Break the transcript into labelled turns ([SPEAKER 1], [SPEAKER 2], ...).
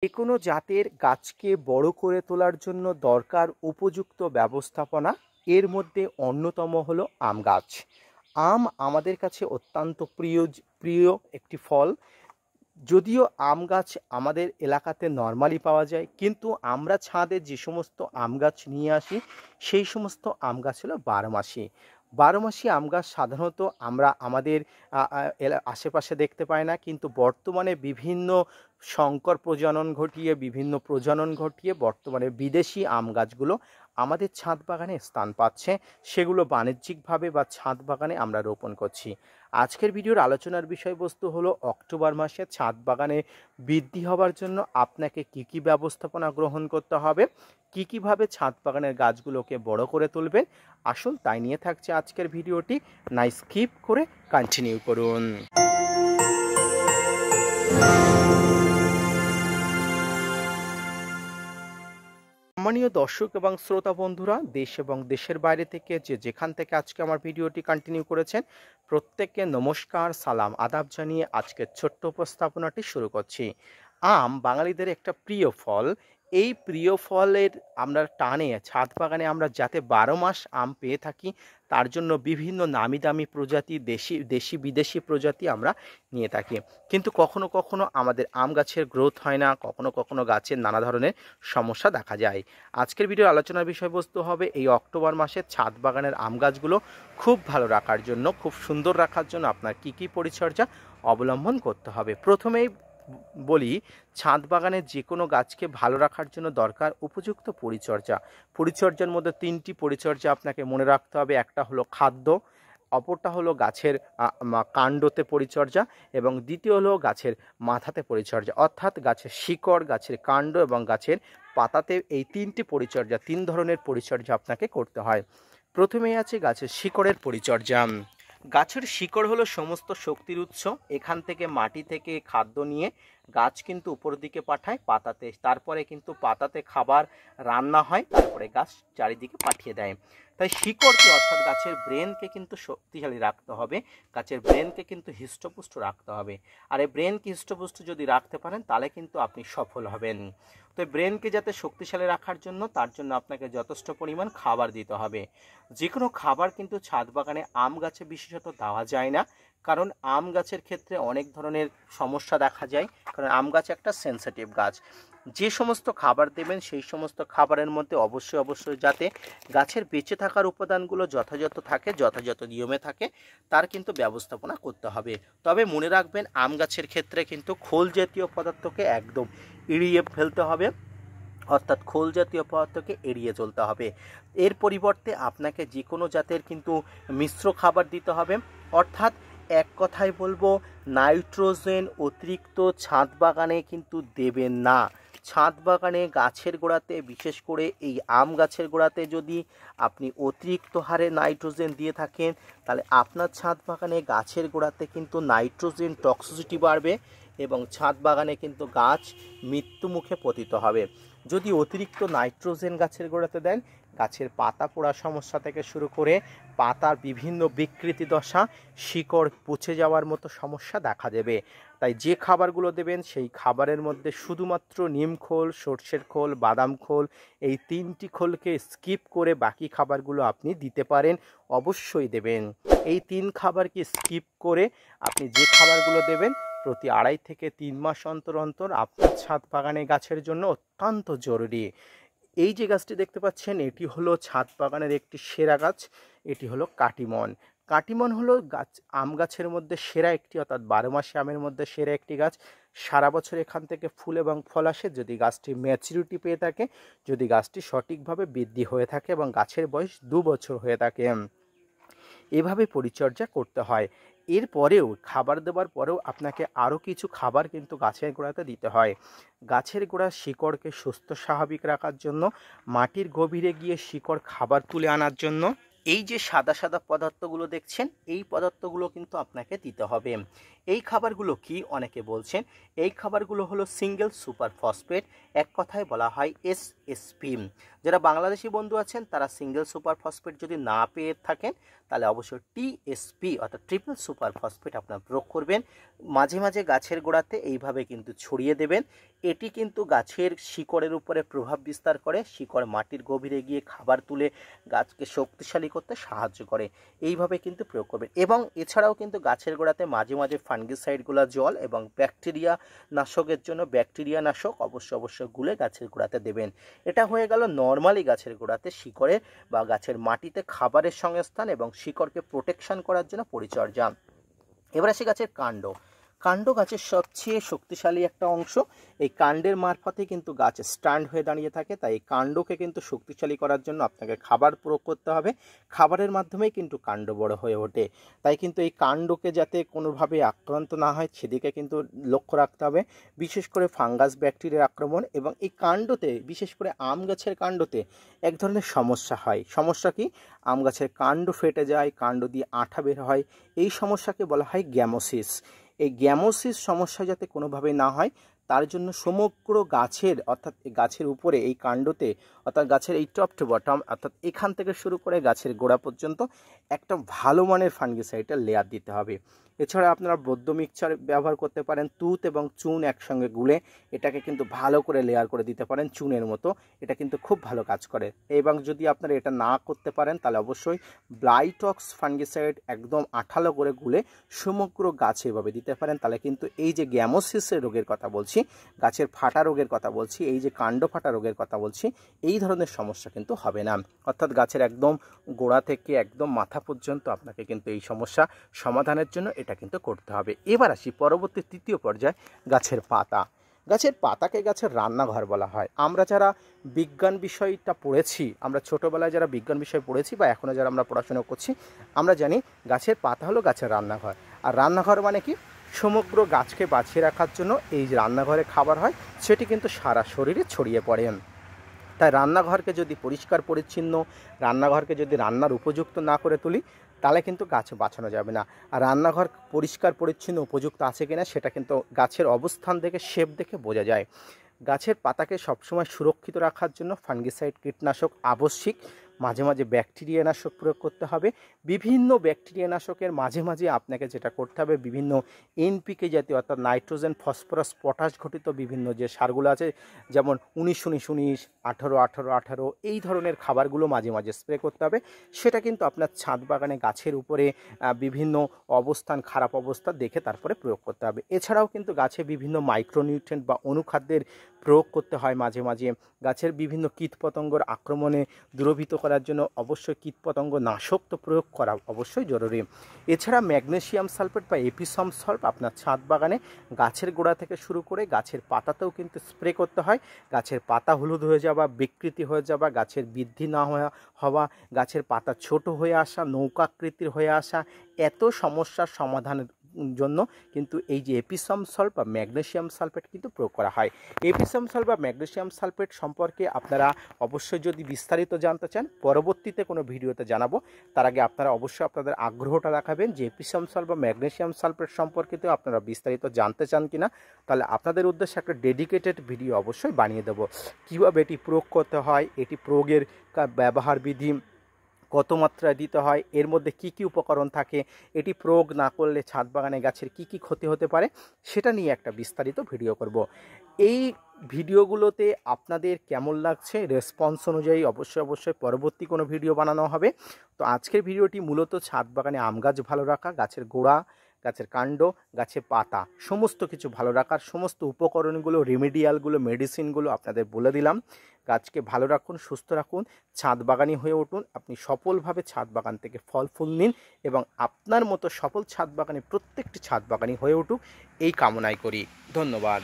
[SPEAKER 1] যেকোনো জাতের গাছকে বড় করে তোলার জন্য দরকার উপযুক্ত ব্যবস্থাপনা। এর মধ্যে অন্যতম হলো আম গাছ। আম আমাদের কাছে অত্যন্ত প্রিয় একটি ফল। যদিও আম গাছ আমাদের এলাকাতে নর্মালি পাওয়া যায়, কিন্তু আমরা ছাদে যে সমস্ত আম গাছ নিয়ে আসি সেই সমস্ত আম গাছ হলো বারোমাসি। বারোমাসি আম গাছ সাধারণত আমরা আমাদের আশেপাশে দেখতে পাই না, কিন্তু বর্তমানে বিভিন্ন প্রজনন ঘটিয়ে বর্তমানে বিদেশি আম গাছগুলো আমাদের ছাদ বাগানে স্থান পাচ্ছে। সেগুলো বাণিজ্যিকভাবে বা ছাদ বাগানে আমরা রোপণ করছি। আজকের ভিডিওর আলোচনার বিষয়বস্তু হলো অক্টোবর মাসে ছাদ বাগানে বৃদ্ধি হওয়ার জন্য আপনাকে কি ব্যবস্থাপনা গ্রহণ করতে হবে, কীভাবে ছাদ বাগানের গাছগুলোকে বড় করে তুলবেন। আসুন তাই নিয়ে থাকছে আজকের ভিডিওটি। না স্কিপ করে কন্টিনিউ করুন। সম্মানীয় দর্শক এবং শ্রোতা বন্ধুরা, দেশ এবং দেশের বাইরে থেকে যেখান থেকে আজকে আমার ভিডিওটি কন্টিনিউ করেছেন, প্রত্যেককে নমস্কার, সালাম, আদাব জানিয়ে আজকের ছোট্ট উপস্থাপনাটি শুরু করছি। আম বাঙালিদের একটা প্রিয় ফল। এই প্রিয় ফলের আমরা টানে ছাদ বাগানে আমরা যাতে 12 মাস আম পেয়ে থাকি, তার জন্য বিভিন্ন নামি দামি প্রজাতি, দেশি বিদেশি প্রজাতি আমরা নিয়ে থাকি। কিন্তু কখনো কখনো আমাদের আম গাছের গ্রোথ হয় না, কখনো কখনো গাছের নানা ধরনের সমস্যা দেখা যায়। আজকের ভিডিওর আলোচনার বিষয়বস্তু হবে এই অক্টোবর মাসে ছাদ বাগানের আম গাছগুলো খুব ভালো রাখার জন্য, খুব সুন্দর রাখার জন্য আপনার কি পরিচর্যা অবলম্বন করতে হবে। প্রথমেই বলি, ছাদ বাগানের যে কোনো গাছকে ভালো রাখার জন্য দরকার উপযুক্ত পরিচর্যার মধ্যে 3টি পরিচর্যা আপনাকে মনে রাখতে হবে। একটা হলো খাদ্য, অপরটা হলো গাছের কাণ্ডতে পরিচর্যা, এবং দ্বিতীয় হলো গাছের মাথাতে পরিচর্যা, অর্থাৎ গাছের শিকড়, গাছের কাণ্ড এবং গাছের পাতাতে। এই 3টি পরিচর্যা, 3 ধরনের পরিচর্যা আপনাকে করতে হয়। প্রথমেই আছে গাছের শিকড়ের পরিচর্যা। গাছের শিকড় হলো সমস্ত শক্তির উৎস। এখান থেকে মাটি থেকে খাদ্য নিয়ে গাছ কিন্তু উপরের দিকে পাঠায় পাতাতে, তারপরে কিন্তু পাতাতে খাবার রান্না হয়, তারপরে গাছ চারিদিকে পাঠিয়ে দেয়। তাই শিকড়কে অর্থাৎ গাছের ব্রেনকে কিন্তু শক্তিশালী রাখতে হবে, গাছের ব্রেনকে কিন্তু হৃষ্টপুষ্ট রাখতে হবে। আর এই ব্রেনকে হৃষ্টপুষ্ট যদি রাখতে পারেন তাহলে কিন্তু আপনি সফল হবেন। তো ব্রেনকে যাতে শক্তিশালী রাখার জন্য, তার জন্য আপনাকে যথেষ্ট পরিমাণ খাবার দিতে হবে। যে কোনো খাবার কিন্তু ছাদ বাগানে আম গাছে বিশেষত দেওয়া যায় না, কারণ আম গাছের ক্ষেত্রে অনেক ধরনের সমস্যা দেখা যায়, কারণ আম গাছ একটা সেনসিটিভ গাছ। যে সমস্ত খাবার দেবেন সেই সমস্ত খাবারের মধ্যে অবশ্যই যাতে গাছের বেঁচে থাকার উপাদানগুলো যথাযথ থাকে, যথাযথ নিয়মে থাকে, তার কিন্তু ব্যবস্থাপনা করতে হবে। তবে মনে রাখবেন, আম গাছের ক্ষেত্রে কিন্তু খোল জাতীয় পদার্থকে একদম এড়িয়ে ফেলতে হবে, অর্থাৎ খোল জাতীয় পদার্থকে এড়িয়ে চলতে হবে। এর পরিবর্তে আপনাকে যে কোনো জাতের কিন্তু মিশ্র খাবার দিতে হবে। অর্থাৎ এক কথায় বলবো, নাইট্রোজেন অতিরিক্ত ছাদ বাগানে কিন্তু দেবেন না। ছাদ বাগানে গাছের গোড়াতে, বিশেষ করে এই আম গাছের গোড়াতে যদি আপনি অতিরিক্ত হারে নাইট্রোজেন দিয়ে থাকেন, তাহলে আপনার ছাদ বাগানে গাছের গোড়াতে কিন্তু নাইট্রোজেন টক্সিসিটি বাড়বে এবং ছাদ বাগানে কিন্তু গাছ মৃত্যুমুখে পতিত হবে। যদি অতিরিক্ত নাইট্রোজেন গাছের গোড়াতে দেন, গাছের পাতা পোড়া সমস্যা থেকে শুরু করে পাতার বিভিন্ন বিকৃতি দশা, শিকড় পচে যাওয়ার মতো সমস্যা দেখা দেবে। তাই যে খাবারগুলো দেবেন সেই খাবারের মধ্যে শুধুমাত্র নিম খোল, সর্ষের খোল, বাদাম খোল, এই 3টি খোলকে স্কিপ করে বাকি খাবারগুলো আপনি দিতে পারেন, অবশ্যই দেবেন। এই 3 খাবারকে স্কিপ করে আপনি যে খাবারগুলো দেবেন প্রতি 2.5 থেকে 3 মাস অন্তর অন্তর আপনার ছাদ বাগানে গাছের জন্য অত্যন্ত জরুরি। এই যে গাছটি দেখতে পাচ্ছেন, এটি হলো ছাদ বাগানের একটি সেরা গাছ। এটি হলো কাটিমন। কাটিমন হলো আম গাছের মধ্যে সেরা একটি, অর্থাৎ 12 মাসে আমের মধ্যে সেরা একটি গাছ। সারা বছর এখান থেকে ফুল এবং ফল আসে যদি গাছটি ম্যাচুরিটি পেয়ে থাকে, যদি গাছটি সঠিকভাবে বৃদ্ধি হয়ে থাকে এবং গাছের বয়স 2 বছর হয়ে থাকে। এভাবে পরিচর্যা করতে হয়। এরপরেও খাবার দেওয়ার পরেও আপনাকে আরও কিছু খাবার কিন্তু গাছের গোড়াতে দিতে হয়। গাছের গোড়ার শিকড়কে সুস্থ স্বাভাবিক রাখার জন্য, মাটির গভীরে গিয়ে শিকড় খাবার তুলে আনার জন্য এই যে সাদা সাদা পদার্থগুলো দেখছেন, এই পদার্থগুলো কিন্তু আপনাকে দিতে হবে। এই খাবারগুলো কি অনেকে বলছেন, এই খাবারগুলো হলো সিঙ্গেল সুপার ফসফেট, এক কথায় বলা হয় SSP, যারা বাংলাদেশি বন্ধু আছেন তারা সিঙ্গেল সুপার ফসফেট যদি না পেয়ে থাকেন তাহলে অবশ্যই টিএসপি অর্থাৎ ট্রিপল সুপার ফসফেট আপনারা প্রয়োগ করবেন। মাঝে মাঝে গাছের গোড়াতে এইভাবে কিন্তু ছড়িয়ে দেবেন। এটি কিন্তু গাছের শিকড়ের উপরে প্রভাব বিস্তার করে, শিকড় মাটির গভীরে গিয়ে খাবার তুলে গাছকে শক্তিশালী করতে সাহায্য করে। এইভাবে কিন্তু প্রয়োগ করবেন। এবং এছাড়াও কিন্তু গাছের গোড়াতে মাঝে মাঝে ফাঙ্গিসাইডগুলো জল এবং ব্যাকটেরিয়া নাশকের জন্য ব্যাকটেরিয়া নাশক অবশ্যই গুলে গাছের গোড়াতে দেবেন। এটা হয়ে গেল নর্মালি গাছের গোড়াতে শিকড়ে বা গাছের মাটিতে খাবারের সংস্থান এবং শিকড়কে প্রোটেকশন করার জন্য পরিচর্যা। এবার আসি গাছের কাণ্ড। কাণ্ড গাছের সবচেয়ে শক্তিশালী একটা অংশ। এই কাণ্ডের মারফতে কিন্তু গাছ স্ট্যান্ড হয়ে দাঁড়িয়ে থাকে। তাই এই কাণ্ডকে কিন্তু শক্তিশালী করার জন্য আপনাকে খাবার প্রয়োগ করতে হবে। খাবারের মাধ্যমেই কিন্তু কাণ্ড বড় হয়ে ওঠে। তাই কিন্তু এই কাণ্ডকে যাতে কোনোভাবে আক্রান্ত না হয় সেদিকে কিন্তু লক্ষ্য রাখতে হবে, বিশেষ করে ফাঙ্গাস ব্যাকটেরিয়ার আক্রমণ। এবং এই কাণ্ডতে বিশেষ করে আম গাছের কাণ্ডতে এক ধরনের সমস্যা হয়। সমস্যা কি? আম গাছের কাণ্ড ফেটে যায়, কাণ্ড দিয়ে আঠা বের হয়। এই সমস্যাকে বলা হয় গ্যামোসিস। এই গ্যামোসিস সমস্যা যাতে কোনোভাবে না হয় তার জন্য সমগ্র গাছের অর্থাৎ গাছের উপরে এই কাণ্ডতে অর্থাৎ গাছের এই টপ টু বটম অর্থাৎ এখান থেকে শুরু করে গাছের গোড়া পর্যন্ত একটা ভালো মানের ফাঙ্গিসাইডের লেয়ার দিতে হবে। এছাড়া আপনারা বৈদ্য মিক্সচার ব্যবহার করতে পারেন। তুঁত এবং চুন একসঙ্গে গুলে এটাকে কিন্তু ভালো করে লেয়ার করে দিতে পারেন চুনের মতো। এটা কিন্তু খুব ভালো কাজ করে। এবং যদি আপনারা এটা না করতে পারেন তাহলে অবশ্যই ব্লাইটক্স ফাঙ্গিসাইড একদম আঠালো করে গুলে সমগ্র গাছে এভাবে দিতে পারেন। তাহলে কিন্তু এই যে গ্যামোসিসের রোগের কথা বলছি, গাছের ফাটা রোগের কথা বলছি, এই যে কাণ্ড ফাটা রোগের কথা বলছি, এই ধরনের সমস্যা কিন্তু হবে না। অর্থাৎ গাছের একদম গোড়া থেকে একদম মাথা পর্যন্ত আপনাকে কিন্তু এই সমস্যা সমাধানের জন্য এটা কিন্তু করতে হবে। এবার আসি পরবর্তী তৃতীয় পর্যায়ে, গাছের পাতা। গাছের পাতাকে গাছের রান্নাঘর বলা হয়। আমরা যারা বিজ্ঞান বিষয়টা পড়েছি, আমরা ছোটোবেলায় যারা বিজ্ঞান বিষয় পড়েছি বা এখনও যারা আমরা পড়াশোনা করছি, আমরা জানি গাছের পাতা হলো গাছের রান্নাঘর। আর রান্নাঘর মানে কি? সমগ্র গাছকে বাঁচিয়ে রাখার জন্য এই যে রান্নাঘরে খাবার হয় সেটি কিন্তু সারা শরীরে ছড়িয়ে পড়ে। তাই রান্নাঘরকে যদি পরিষ্কার পরিচ্ছন্ন, রান্নাঘরকে যদি রান্নার উপযুক্ত না করে তুলি তাহলে কিন্তু গাছ বাঁচানো যাবে না। আর রান্নাঘর পরিষ্কার পরিচ্ছন্ন উপযুক্ত আছে কিনা সেটা কিন্তু গাছের অবস্থান দেখে, শেপ দেখে বোঝা যায়। গাছের পাতাকে সবসময় সুরক্ষিত রাখার জন্য ফাঙ্গিসাইড কীটনাশক আবশ্যিক। মাঝে মাঝে ব্যাকটেরিয়া নাশক প্রয়োগ করতে হবে। বিভিন্ন ব্যাকটেরিয়া নাশকের মাঝে মাঝে আপনাকে যেটা করতে হবে, বিভিন্ন এনপিকে জাতীয় অর্থাৎ নাইট্রোজেন, ফসফরাস, পটাশ ঘটিত বিভিন্ন যে সারগুলো আছে, যেমন 19-19-19, 18-18-18 এই ধরনের খাবারগুলো মাঝে মাঝে স্প্রে করতে হবে। সেটা কিন্তু আপনার ছাদ বাগানে গাছের উপরে বিভিন্ন অবস্থান, খারাপ অবস্থা দেখে তারপরে প্রয়োগ করতে হবে। এছাড়াও কিন্তু গাছে বিভিন্ন মাইক্রোনিউট্রিয়েন্ট বা অনুখাদ্যের প্রয়োগ করতে হয় মাঝে মাঝে। গাছের বিভিন্ন কীটপতঙ্গর আক্রমণে দূরীভূত করার জন্য অবশ্যই কীটপতঙ্গ নাশক তো প্রয়োগ করা অবশ্যই জরুরি। এছাড়া ম্যাগনেসিয়াম সালফেট বা এপিসম সল্ট আপনার ছাদ বাগানে গাছের গোড়া থেকে শুরু করে গাছের পাতাতেও কিন্তু স্প্রে করতে হয়। গাছের পাতা হলুদ হয়ে যাওয়া, বিকৃতি হয়ে যাওয়া, গাছের বৃদ্ধি না হওয়া, গাছের পাতা ছোট হয়ে আসা, নৌকাকৃতির হয়ে আসা, এত সমস্যার সমাধানের জন্য কিন্তু এই যে এপিসম সল্ট বা ম্যাগনেসিয়াম সালফেট কিন্তু প্রয়োগ করা হয়। এপিসম সল্ট বা ম্যাগনেসিয়াম সালফেট সম্পর্কে আপনারা অবশ্যই যদি বিস্তারিত জানতে চান পরবর্তীতে কোনো ভিডিওতে জানাবো। তার আগে আপনারা অবশ্যই আপনাদের আগ্রহটা দেখাবেন যে এপিসম সল্ট বা ম্যাগনেসিয়াম সালফেট সম্পর্কিত আপনারা বিস্তারিত জানতে চান কিনা। তাহলে আপনাদের উদ্দেশ্যে একটা ডেডিকেটেড ভিডিও অবশ্যই বানিয়ে দেবো, কীভাবে এটি প্রয়োগ করতে হয়, এটি প্রয়োগের ব্যবহার বিধি, কত মাত্রায় দিতে হয়, এর মধ্যে কি কি উপকরণ থাকে, এটি প্রয়োগ না করলে ছাদ বাগানে গাছের কি কি ক্ষতি হতে পারে সেটা নিয়ে একটা বিস্তারিত ভিডিও করব। এই ভিডিওগুলোতে আপনাদের কেমন লাগছে রেসপন্স অনুযায়ী অবশ্যই পরবর্তী কোনো ভিডিও বানানো হবে। তো আজকের ভিডিওটি মূলত ছাদ বাগানে আম গাছ ভালো রাখা, গাছের গোড়া, গাছের কাণ্ড, গাছের পাতা সমস্ত কিছু ভালো রাখার সমস্ত উপকরণগুলো, রেমেডিয়ালগুলো, মেডিসিনগুলো আপনাদের বলে দিলাম। গাছকে ভালো রাখুন, সুস্থ রাখুন, ছাদ বাগানি হয়ে উঠুন। আপনি সফলভাবে ছাদ বাগান থেকে ফল ফুল নিন এবং আপনার মতো সফল ছাদ বাগানে প্রত্যেকটি ছাদ বাগানি হয়ে উঠুক এই কামনাই করি। ধন্যবাদ।